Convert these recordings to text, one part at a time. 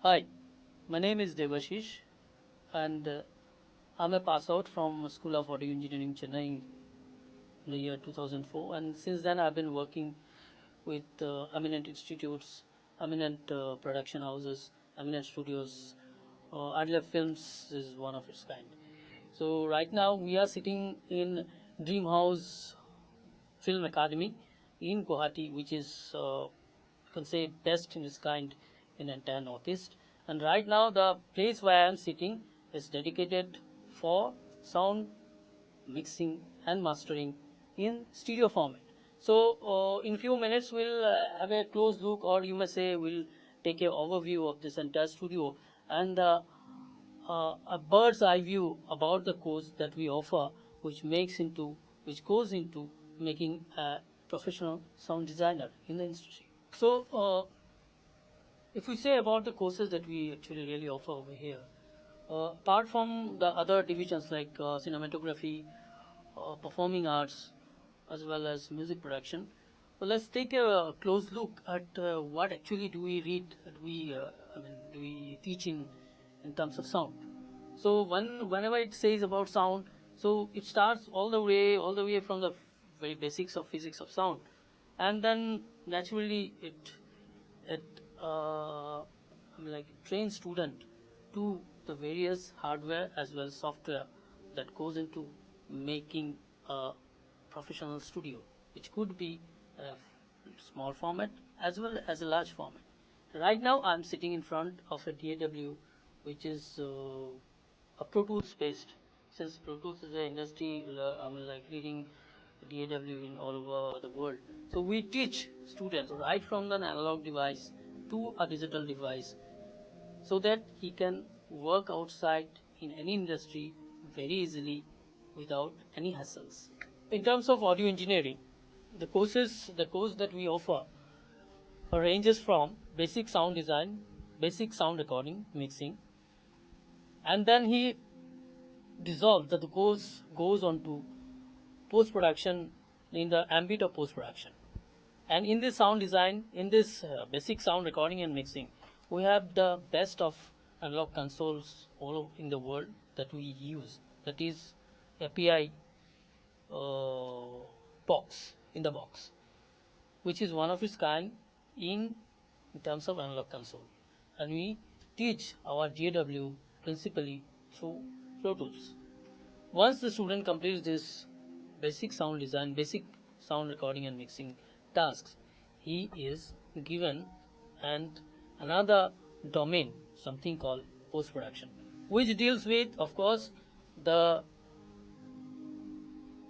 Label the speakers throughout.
Speaker 1: Hi, my name is Devashish, and I'm a pass out from School of Audio Engineering, Chennai in the year 2004. And since then, I've been working with eminent institutes, eminent production houses, eminent studios. Adler Films is one of its kind. So right now, we are sitting in Dream House Film Academy in Guwahati, which is you can say best in its kind in entire Northeast. And right now, the place where I am sitting is dedicated for sound mixing and mastering in stereo format. So, in few minutes, we'll have a close look, or you may say, we'll take a overview of this entire studio and a bird's eye view about the course that we offer, which goes into making a professional sound designer in the industry. So, if we say about the courses that we actually really offer over here, apart from the other divisions like cinematography, performing arts, as well as music production, well, let's take a close look at what actually do we read, do we teach in terms of sound. So whenever it says about sound, so it starts all the way from the very basics of physics of sound, and then naturally it like trains student to the various hardware as well as software that goes into making a professional studio, which could be a small format as well as a large format. Right now, I'm sitting in front of a DAW, which is a Pro Tools based. Since Pro Tools is an industry, like leading DAW in all over the world. So we teach students right from the analog device to a digital device, so that he can work outside in any industry very easily without any hassles. In terms of audio engineering, the course that we offer ranges from basic sound design, basic sound recording, mixing, and then he dissolves that the course goes on to post production in the ambit of post production. And in this sound design, in this basic sound recording and mixing, we have the best of analog consoles all in the world that we use. That is API box in the box, which is one of its kind in terms of analog console. And we teach our GW principally through Pro Tools. Once the student completes this basic sound design, basic sound recording and mixing tasks, he is given and another domain, something called post production, which deals with, of course, the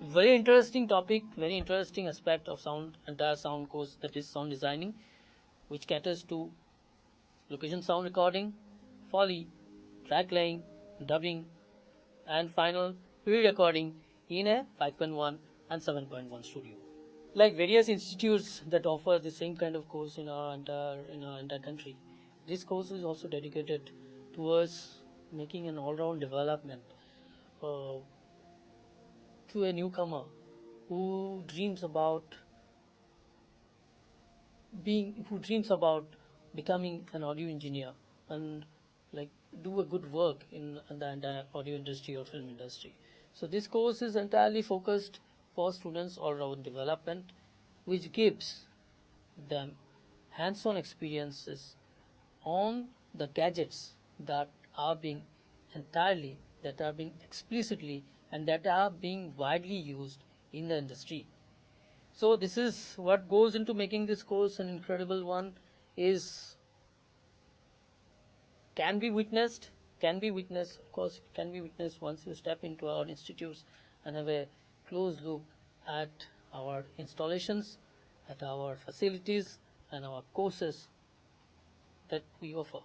Speaker 1: very interesting topic, very interesting aspect of sound, entire sound course, that is sound designing, which caters to location sound recording, Foley, track laying, dubbing, and final re-recording in a 5.1 and 7.1 studio. Like various institutes that offer the same kind of course in our entire country, this course is also dedicated towards making an all-round development uh, to a newcomer who dreams about becoming an audio engineer and like do a good work in the entire audio industry or film industry. So this course is entirely focused for students all around development, which gives them hands-on experiences on the gadgets that are being that are being explicitly and that are being widely used in the industry. So this is what goes into making this course an incredible one, is can be witnessed, of course, can be witnessed once you step into our institutes and have a close look at our installations, at our facilities and our courses that we offer.